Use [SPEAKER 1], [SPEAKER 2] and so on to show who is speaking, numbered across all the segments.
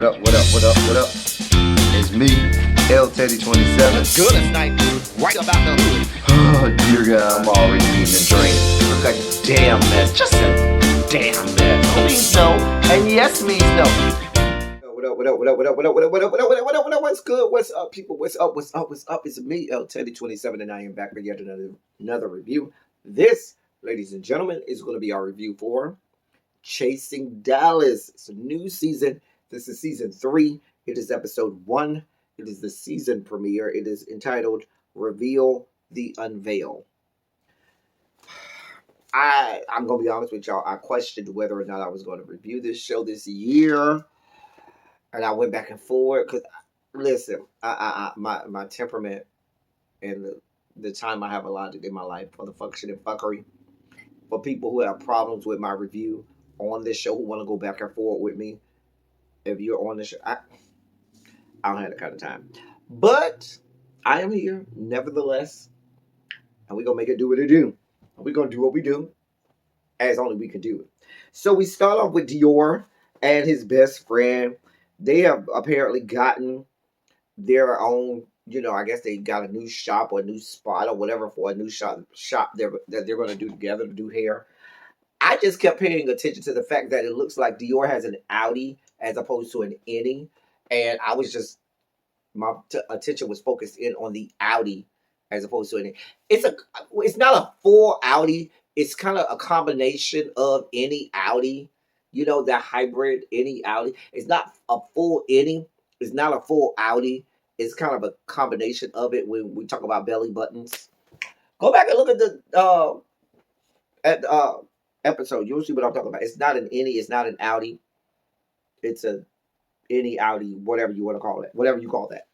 [SPEAKER 1] What up, what up, what up, what up? It's me, L Teddy 27.
[SPEAKER 2] What's good? It's night right about the hood.
[SPEAKER 1] Oh, dear God.
[SPEAKER 2] I'm already eating and drinking. Look a damn mess. Just a damn mess. No means no, and yes means no.
[SPEAKER 1] What up, what up, what up, what up, what up, what up, what up, what up, what up, what up, what up, what's good? What's up, people? What's up, what's up, what's up? It's me, L Teddy 27, and I am back with yet another review. This, ladies and gentlemen, is going to be our review for Chasing Dallas. It's a new season. This is season 3. It is episode 1. It is the season premiere. It is entitled Reveal the Unveil. I'm going to be honest with y'all. I questioned whether or not I was going to review this show this year. And I went back and forth. Because, listen, my temperament and the time I have allotted in my life for the function and fuckery, for people who have problems with my review on this show, who want to go back and forth with me, if you're on the show, I don't have that kind of time. But I am here, nevertheless, and we're going to make it do what it do. We're going to do what we do, as only we can do it. So we start off with Dior and his best friend. They have apparently gotten their own, I guess they got a new shop or a new spot or whatever for a new shop that they're going to do together to do hair. I just kept paying attention to the fact that it looks like Dior has an Audi as opposed to an innie. And I was just, my attention was focused in on the Audi as opposed to an innie. It's not a full Audi. It's kind of a combination of any Audi, that hybrid any Audi. It's not a full innie. It's not a full Audi. It's kind of a combination of it when we talk about belly buttons. Go back and look at the episode. You'll see what I'm talking about. It's not an innie. It's not an Audi. It's a any Audi, whatever you want to call it, whatever you call that.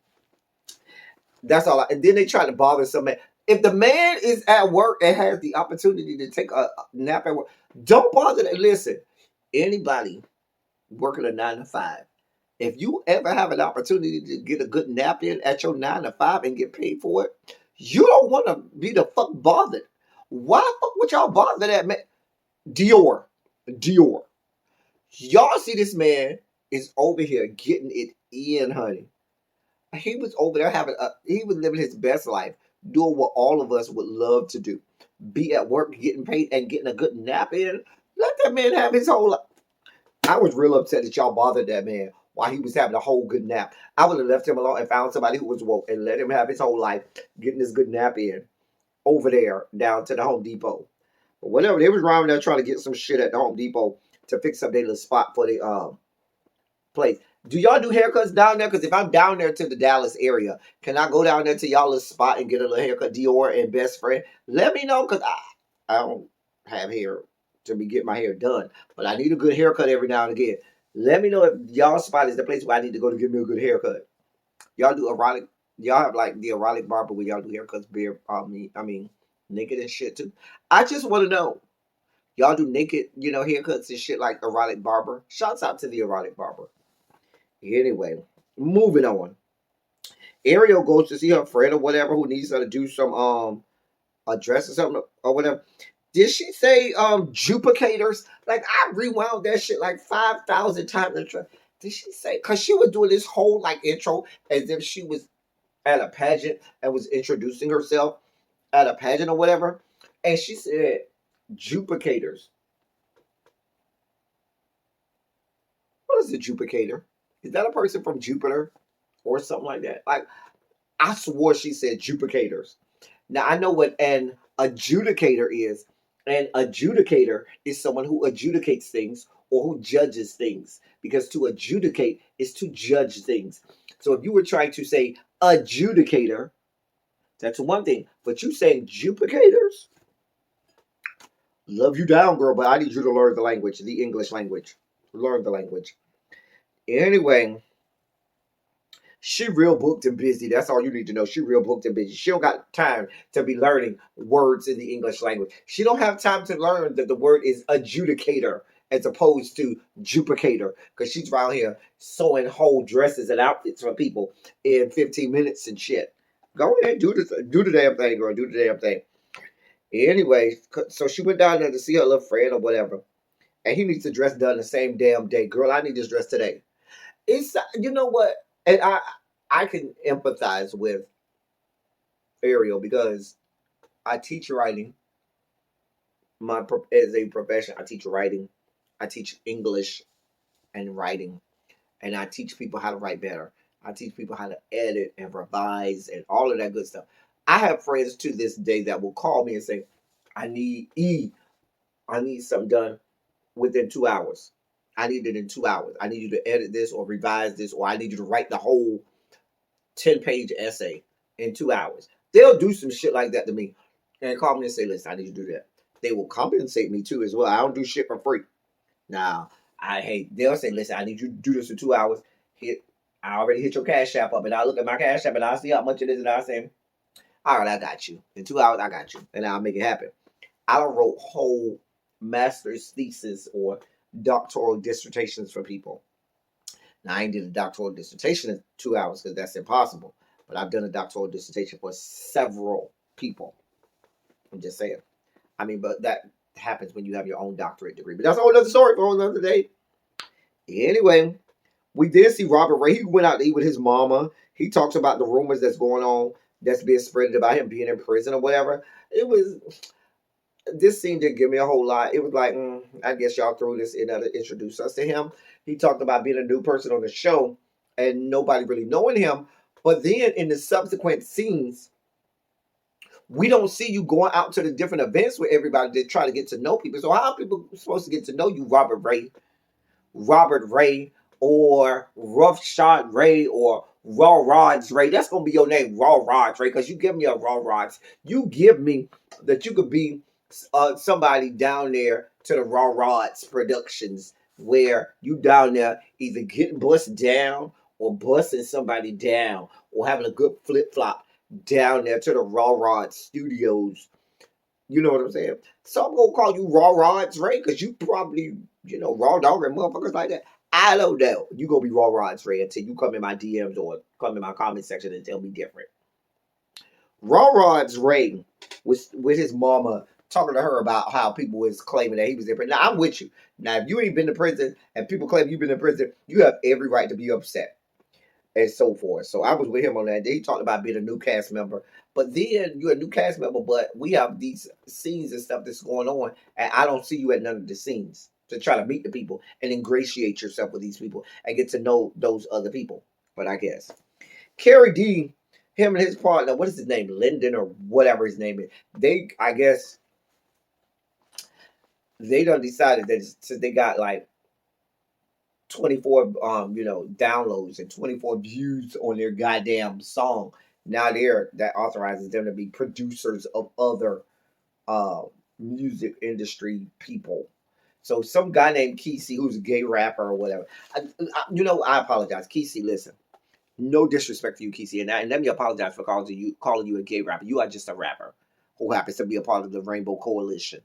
[SPEAKER 1] That's all. And then they try to bother some man. If the man is at work and has the opportunity to take a nap at work, don't bother them. Listen, anybody working a 9 to 5, if you ever have an opportunity to get a good nap in at your 9 to 5 and get paid for it, you don't want to be the fuck bothered. Why fuck would y'all bother that man? Dior. Y'all see this man is over here getting it in, honey. He was over there he was living his best life, doing what all of us would love to do. Be at work, getting paid, and getting a good nap in. Let that man have his whole life. I was real upset that y'all bothered that man while he was having a whole good nap. I would have left him alone and found somebody who was woke and let him have his whole life, getting this good nap in over there down to the Home Depot. But whatever, they was around there trying to get some shit at the Home Depot to fix up their little spot for the place. Do y'all do haircuts down there? Because if I'm down there to the Dallas area, can I go down there to y'all little spot and get a little haircut? Dior and best friend, let me know, because I don't have hair to be getting my hair done, but I need a good haircut every now and again. Let me know if y'all spot is the place where I need to go to get me a good haircut. Y'all do erotic. Y'all have like the erotic barber where y'all do haircuts, naked and shit too. I just want to know. Y'all do naked, haircuts and shit like erotic barber. Shouts out to the erotic barber. Anyway, moving on. Ariel goes to see her friend or whatever who needs her to do some a dress or something or whatever. Did she say duplicators? Like, I rewound that shit like 5,000 times. Did she say? Because she was doing this whole like intro as if she was at a pageant and was introducing herself at a pageant or whatever. And she said duplicators. What is a duplicator? Is that a person from Jupiter or something like that? Like, I swore she said duplicators. Now, I know what an adjudicator is. An adjudicator is someone who adjudicates things or who judges things. Because to adjudicate is to judge things. So if you were trying to say adjudicator, that's one thing. But you saying duplicators? Love you down, girl, but I need you to learn the language, the English language. Learn the language. Anyway, she real booked and busy. That's all you need to know. She real booked and busy. She don't got time to be learning words in the English language. She don't have time to learn that the word is adjudicator as opposed to duplicator, because she's around here sewing whole dresses and outfits for people in 15 minutes and shit. Go ahead, do the damn thing, girl. Do the damn thing. Anyway, so she went down there to see her little friend or whatever. And he needs the dress done the same damn day. Girl, I need this dress today. It's you know what, and I can empathize with Ariel because I teach writing. As a profession, I teach writing. I teach English and writing, and I teach people how to write better. I teach people how to edit and revise and all of that good stuff. I have friends to this day that will call me and say, "I need I need something done within 2 hours. I need it in 2 hours. I need you to edit this or revise this, or I need you to write the whole 10-page essay in 2 hours." They'll do some shit like that to me and call me and say, "Listen, I need you to do that." They will compensate me too as well. I don't do shit for free. Now, I hate, they'll say, "Listen, I need you to do this in 2 hours. Hit, I already hit your Cash App up," and I look at my Cash App and I see how much it is, and I say, "All right, I got you. In 2 hours, I got you," and I'll make it happen. I wrote whole master's thesis or doctoral dissertations for people. Now, I ain't did a doctoral dissertation in 2 hours because that's impossible. But I've done a doctoral dissertation for several people. I'm just saying. I mean, but that happens when you have your own doctorate degree. But that's a whole other story for a whole other day. Anyway, we did see Robert Ray. He went out to eat with his mama. He talks about the rumors that's going on, that's being spread about him being in prison or whatever. It was, this scene didn't give me a whole lot. It was like, I guess y'all threw this in to introduce us to him. He talked about being a new person on the show and nobody really knowing him. But then in the subsequent scenes, we don't see you going out to the different events with everybody to try to get to know people. So how are people supposed to get to know you, Robert Ray, or Rough Shot Ray, or Raw Rods Ray? That's gonna be your name, Raw Rods Ray, because you give me a Raw Rods. You give me that you could be somebody down there to the Raw Rods Productions, where you down there either getting bust down or busting somebody down or having a good flip flop down there to the Raw Rod Studios. You know what I'm saying? So I'm gonna call you Raw Rods Ray because you probably, raw dog and motherfuckers like that. I don't know. You gonna be Raw Rods Ray until you come in my DMs or come in my comment section and tell me different. Raw Rods Ray was with his mama talking to her about how people was claiming that he was in prison. Now I'm with you. Now if you ain't been to prison and people claim you've been in prison, you have every right to be upset and so forth. So I was with him on that. He talked about being a new cast member. But then you're a new cast member, but we have these scenes and stuff that's going on, and I don't see you at none of the scenes to try to meet the people and ingratiate yourself with these people and get to know those other people. But I guess Carrie D, him and his partner, what is his name, Lyndon or whatever his name is, I guess they done decided that since they got like 24 downloads and 24 views on their goddamn song, now that authorizes them to be producers of other music industry people. So some guy named Kesey, who's a gay rapper or whatever, I apologize, Kesey. Listen, no disrespect to you, Kesey, and let me apologize for calling you a gay rapper. You are just a rapper who happens to be a part of the Rainbow Coalition.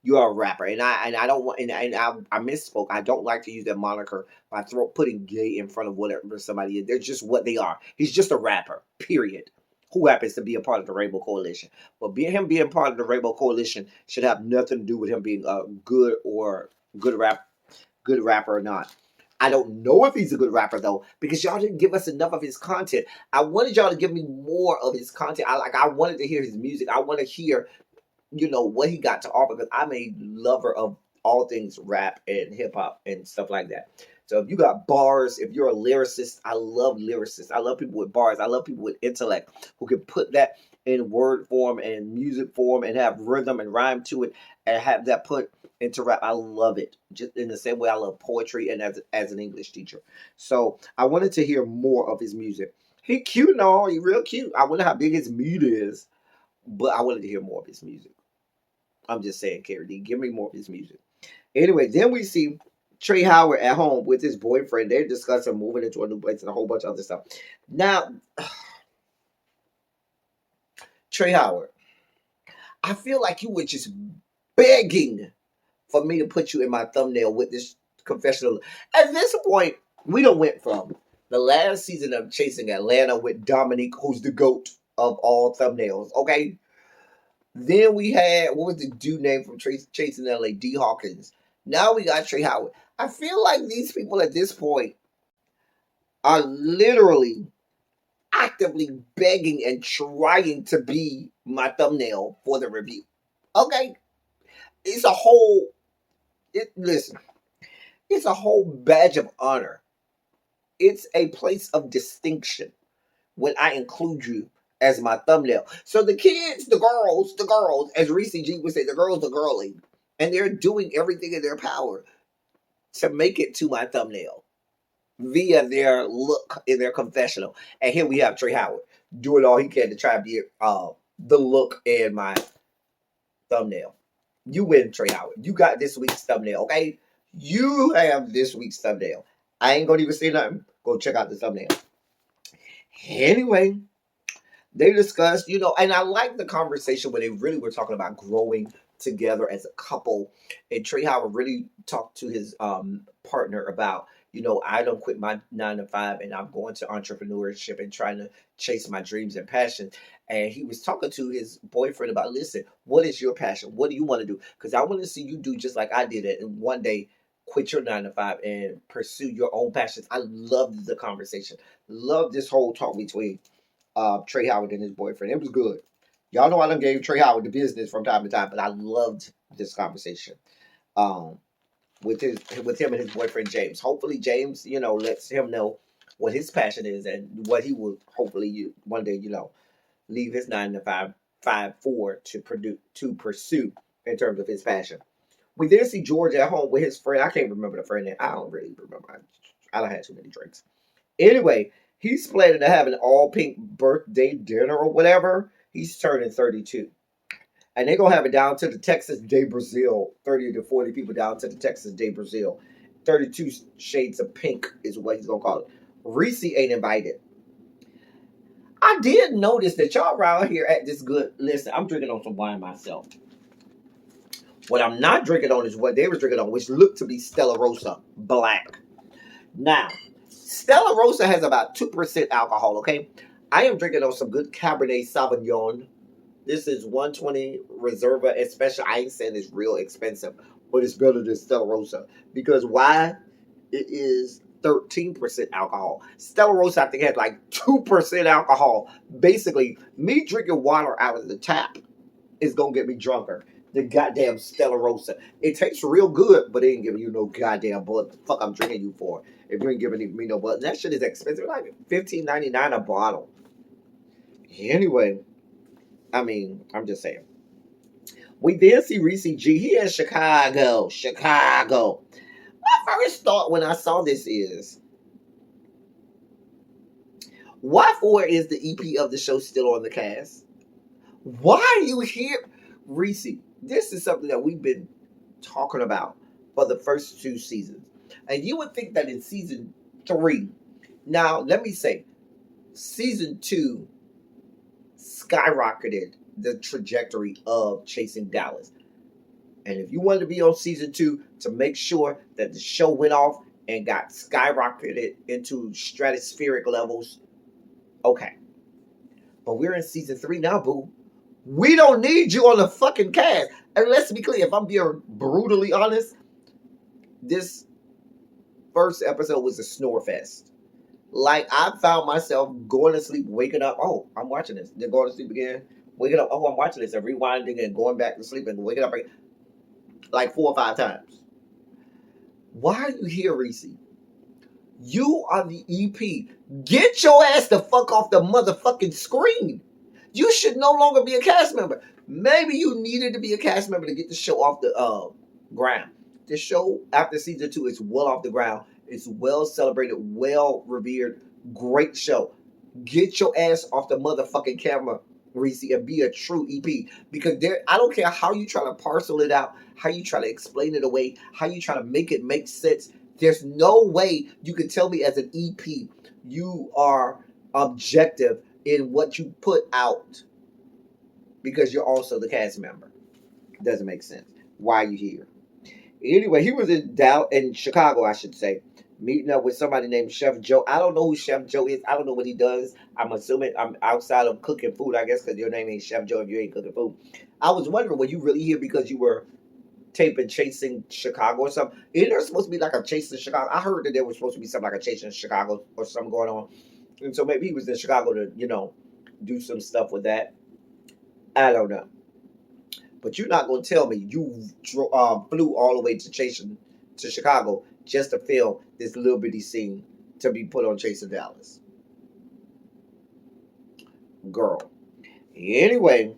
[SPEAKER 1] You are a rapper, and I don't want, and I misspoke. I don't like to use that moniker by putting gay in front of whatever somebody is. They're just what they are. He's just a rapper, period, who happens to be a part of the Rainbow Coalition. But him being part of the Rainbow Coalition should have nothing to do with him being a good rapper or not. I don't know if he's a good rapper though, because y'all didn't give us enough of his content. I wanted y'all to give me more of his content. I wanted to hear his music. I want to hear what he got to offer, because I'm a lover of all things rap and hip hop and stuff like that. So if you got bars, if you're a lyricist, I love lyricists. I love people with bars. I love people with intellect who can put that in word form and music form and have rhythm and rhyme to it and have that put into rap. I love it, just in the same way I love poetry and as an English teacher. So I wanted to hear more of his music. He cute and all. He real cute. I wonder how big his meat is, but I wanted to hear more of his music. I'm just saying, Carrie D, give me more of his music. Anyway, then we see Trey Howard at home with his boyfriend. They're discussing moving into a new place and a whole bunch of other stuff. Now, Trey Howard, I feel like you were just begging for me to put you in my thumbnail with this confessional. At this point, we done went from the last season of Chasing Atlanta with Dominique, who's the GOAT of all thumbnails, okay? Then we had, what was the dude name from Chasing LA? D. Hawkins. Now we got Trey Howard. I feel like these people at this point are literally actively begging and trying to be my thumbnail for the review. Okay, it's a whole. Listen, it's a whole badge of honor. It's a place of distinction when I include you as my thumbnail. So the kids, the girls, as Reese G would say, the girls are girly, and they're doing everything in their power to make it to my thumbnail via their look in their confessional. And here we have Trey Howard doing all he can to try to be the look in my thumbnail. You win, Trey Howard. You got this week's thumbnail, okay? You have this week's thumbnail. I ain't gonna even say nothing. Go check out the thumbnail. Anyway, they discussed, and I like the conversation where they really were talking about growing together as a couple. And Trey Howard really talked to his partner about, I don't quit my 9 to 5 and I'm going to entrepreneurship and trying to chase my dreams and passions. And he was talking to his boyfriend about, listen, what is your passion? What do you want to do? Because I want to see you do just like I did it. And one day, quit your 9 to 5 and pursue your own passions. I loved the conversation. Love this whole talk between Trey Howard and his boyfriend. It was good. Y'all know I done gave Trey Howard the business from time to time, but I loved this conversation um, with him and his boyfriend James. Hopefully James, lets him know what his passion is and what he will hopefully one day, leave his 9 to 5 for to pursue in terms of his passion. We then see George at home with his friend. I can't remember the friend name. I don't really remember. I don't have too many drinks. Anyway, he's planning to have an all pink birthday dinner or whatever. He's turning 32. And they're going to have it down to the Texas de Brazil. 30 to 40 people down to the Texas de Brazil. 32 shades of pink is what he's going to call it. Reese ain't invited. I did notice that y'all around here at this good. Listen, I'm drinking on some wine myself. What I'm not drinking on is what they were drinking on, which looked to be Stella Rosa Black. Now, Stella Rosa has about 2% alcohol, okay? I am drinking on some good Cabernet Sauvignon. This is 120 Reserva, especially. I ain't saying it's real expensive, but it's better than Stella Rosa. Because why? It is 13% alcohol. Stella Rosa, I think, had like 2% alcohol. Basically, me drinking water out of the tap is going to get me drunker. The goddamn Stella Rosa. It tastes real good, but it ain't giving you no goddamn blood. The fuck I'm drinking you for if you ain't giving me no blood. That shit is expensive, like $15.99 a bottle. Anyway, I mean, I'm just saying. We then see Reese G. He in Chicago. Chicago. My first thought when I saw this is, why for is the EP of the show still on the cast? Why are you here, Reese? This is something that we've been talking about for the first 2 seasons. And you would think that in season 3, now let me say, season 2 skyrocketed the trajectory of Chasing Dallas. And if you wanted to be on season 2 to make sure that the show went off and got skyrocketed into stratospheric levels, okay. But we're in season 3 now, boo. We don't need you on the fucking cast. And let's be clear, if I'm being brutally honest, this first episode was a snore fest. Like, I found myself going to sleep, waking up, oh, I'm watching this. Then going to sleep again, waking up, oh, I'm watching this, and rewinding and going back to sleep and waking up again, like 4 or 5 times. Why are you here, Reese? You are the EP. Get your ass the fuck off the motherfucking screen. You should no longer be a cast member. Maybe you needed to be a cast member to get the show off the ground. The show after season 2 is well off the ground. It's well celebrated, well revered, great show. Get your ass off the motherfucking camera, Reese, and be a true EP. Because I don't care how you try to parcel it out, how you try to explain it away, how you try to make it make sense. There's no way you can tell me as an EP you are objective in what you put out because you're also the cast member. Doesn't make sense. Why are you here? Anyway, he was in Chicago, I should say, meeting up with somebody named Chef Joe. I don't know who Chef Joe is. I don't know what he does. I'm assuming I'm outside of cooking food, I guess, because your name ain't Chef Joe if you ain't cooking food. I was wondering, were you really here because you were taping Chasing Chicago or something. Isn't there supposed to be like a Chasing Chicago? I heard that there was supposed to be something like a Chasing Chicago or something going on. And so maybe he was in Chicago to, do some stuff with that. I don't know. But you're not going to tell me you flew all the way to Chicago just to film this little bitty scene to be put on Chasing Dallas. Girl. Anyway,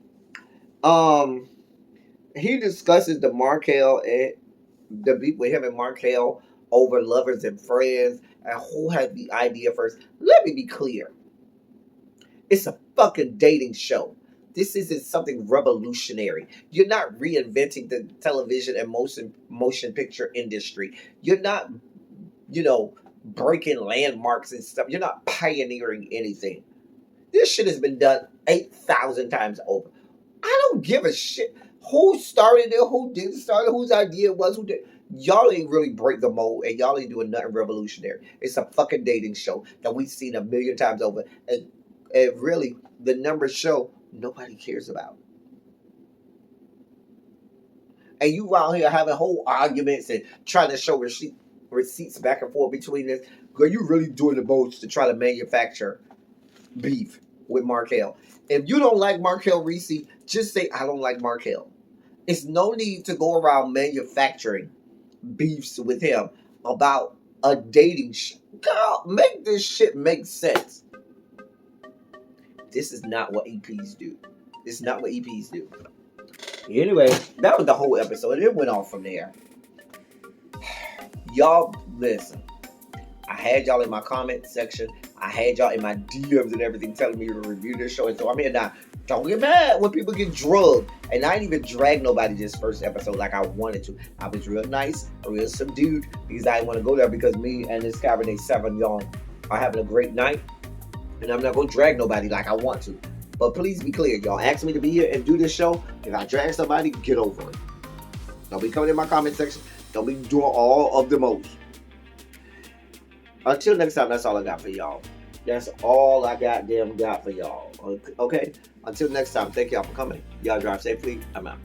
[SPEAKER 1] he discusses the beef with him and Markel over Lovers and Friends, and who had the idea first. Let me be clear. It's a fucking dating show. This isn't something revolutionary. You're not reinventing the television and motion picture industry. You're not, breaking landmarks and stuff. You're not pioneering anything. This shit has been done 8,000 times over. I don't give a shit who started it, who didn't start it, whose idea it was, who did. Y'all ain't really break the mold, and y'all ain't doing nothing revolutionary. It's a fucking dating show that we've seen a million times over. And really, the numbers show nobody cares about. And you out here having whole arguments and trying to show receipts back and forth between this. Girl, you really doing the most to try to manufacture beef with Markel. If you don't like Markel Reese, just say, I don't like Markel. It's no need to go around manufacturing beefs with him about a dating show. Girl, make this shit make sense. This is not what EPs do. This is not what EPs do. Anyway, that was the whole episode. It went off from there. Y'all, listen. I had y'all in my comment section. I had y'all in my DMs and everything telling me to review this show. And so I'm here now. Don't get mad when people get drugged. And I didn't even drag nobody this first episode like I wanted to. I was real nice, real subdued, because I didn't want to go there because me and this Cabernet Sauvignon are having a great night. And I'm not going to drag nobody like I want to. But please be clear. Y'all asked me to be here and do this show. If I drag somebody, get over it. Don't be coming in my comment section. Don't be doing all of the most. Until next time, that's all I got for y'all. That's all I got for y'all. Okay? Until next time, thank y'all for coming. Y'all drive safely. I'm out.